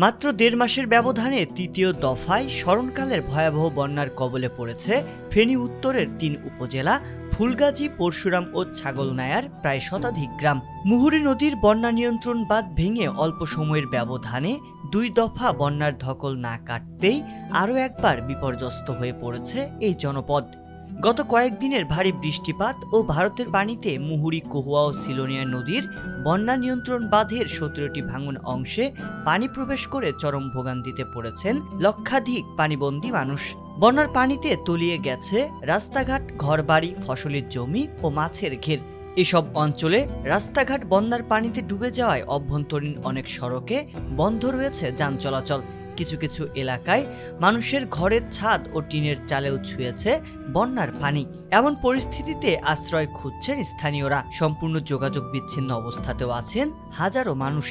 মাত্র ১.৫ মাসের ব্যবধানে তৃতীয় দফায় স্মরণকালের ভয়াবহ বন্যার কবলে পড়েছে ফেনী উত্তরের ৩ উপজেলা ফুলগাজী, পরশুরাম ও ছাগলনাইয়ার প্রায় শতাধিক গ্রাম। মুহুরী নদীর বন্যা নিয়ন্ত্রণ বাঁধ ভেঙে অল্প সময়ের ব্যবধানে ২ দফা বন্যার ধকল না কাটতেই আরও একবার বিপর্যস্ত হয়ে পড়েছে এই জনপদ। গত কয়েকদিনের ভারী বৃষ্টিপাত ও ভারতের পানিতে মুহুরী, কহুয়া ও সিলোনিয়া নদীর বন্যা নিয়ন্ত্রণ বাঁধের ১৭টি ভাঙন অংশে পানি প্রবেশ করে চরম ভোগান্তিতে পড়েছেন লক্ষাধিক পানিবন্দী মানুষ। বন্যার পানিতে তলিয়ে গেছে রাস্তাঘাট, ঘরবাড়ি, ফসলের জমি ও মাছের ঘের। এসব অঞ্চলে রাস্তাঘাট বন্যার পানিতে ডুবে যাওয়ায় অভ্যন্তরীণ অনেক সড়কে বন্ধ রয়েছে যান চলাচল। কিছু কিছু এলাকায় মানুষের ঘরের ছাদ ও টিনের চালেও ছুঁয়েছে বন্যার পানি। এমন পরিস্থিতিতে আশ্রয় খুঁজছেন স্থানীয়রা। সম্পূর্ণ যোগাযোগ বিচ্ছিন্ন অবস্থাতেও আছেন হাজারো মানুষ।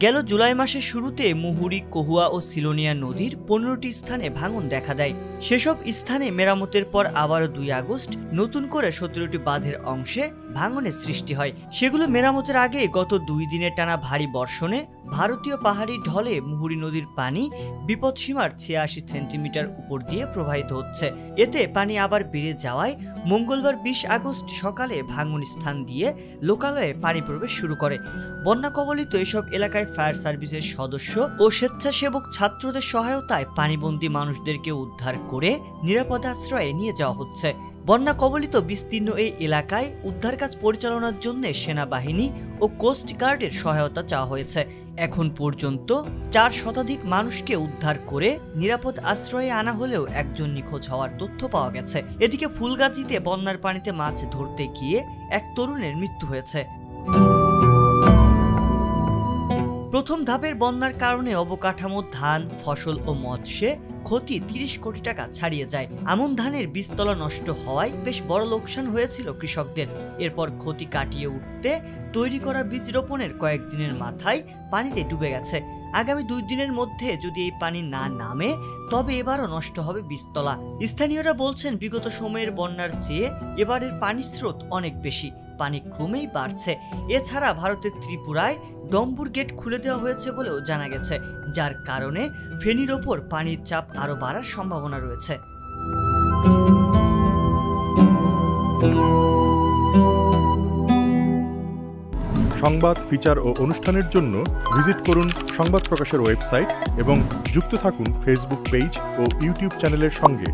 গেল জুলাই মাসের শুরুতে মুহুরী, কহুয়া ও সিলোনিয়া নদীর ১৫টি স্থানে ভাঙন দেখা দেয়। সেসব স্থানে মেরামতের পর আবারও ২ আগস্ট নতুন করে ১৭টি বাঁধের অংশে ভাঙনের সৃষ্টি হয়। সেগুলো মেরামতের আগে গত ২ দিনের টানা ভারী বর্ষণে ভারতীয় পাহাড়ি ঢলে মুহুরী নদীর পানি বিপদসীমার ৮৬ সেন্টিমিটার উপর দিয়ে প্রবাহিত হচ্ছে। এতে পানি আবার বেড়ে যাওয়ায় মঙ্গলবার ২০ আগস্ট সকালে ভাঙন স্থান দিয়ে লোকালয়ে পানি প্রবেশ শুরু করে। বন্যা কবলিত এসব এলাকায় ফায়ার সার্ভিসের সদস্য ও স্বেচ্ছাসেবক ছাত্রদের সহায়তায় পানিবন্দী মানুষদেরকে উদ্ধার করে নিরাপদ আশ্রয়ে নিয়ে যাওয়া হচ্ছে। বন্যা কবলিত বিস্তীর্ণ এই এলাকায় উদ্ধার কাজ পরিচালনার জন্য সেনাবাহিনী ও কোস্ট গার্ডের সহায়তা চাওয়া হয়েছে। এখন পর্যন্ত ৪ শতাধিক মানুষকে উদ্ধার করে নিরাপদ আশ্রয়ে আনা হলেও একজন নিখোঁজ হওয়ার তথ্য পাওয়া গেছে। এদিকে ফুলগাজীতে বন্যার পানিতে মাছ ধরতে গিয়ে এক তরুণের মৃত্যু হয়েছে। প্রথম ধাপের বন্যার কারণে অবকাঠামো, ধান, ফসল ও মৎস্যে ক্ষতি ৩০ কোটি টাকা ছাড়িয়ে যায়। আমন ধানের বীজতলা নষ্ট হওয়ায় বেশ বড় লোকসান হয়েছিল কৃষকদের। এরপর ক্ষতি কাটিয়ে উঠতে তৈরি করা বীজ রোপণের কয়েকদিনের মাথায় পানিতে ডুবে গেছে। আগামী ২ দিনের মধ্যে যদি এই পানি না নামে তবে এবারও নষ্ট হবে বীজতলা। স্থানীয়রা বলছেন, বিগত সময়ের বন্যার চেয়ে এবারের পানির স্রোত অনেক বেশি, পানি ক্রমেই বাড়ছে। এছাড়া ভারতের ত্রিপুরায় ডম্বুর গেট খুলে দেওয়া হয়েছে বলেও জানা গেছে, যার কারণে ফেনীর ওপর পানির চাপ আরও বাড়ার সম্ভাবনা রয়েছে। সংবাদ, ফিচার ও অনুষ্ঠানের জন্য ভিজিট করুন সংবাদ প্রকাশের ওয়েবসাইট এবং যুক্ত থাকুন ফেসবুক পেজ ও ইউটিউব চ্যানেলের সঙ্গে।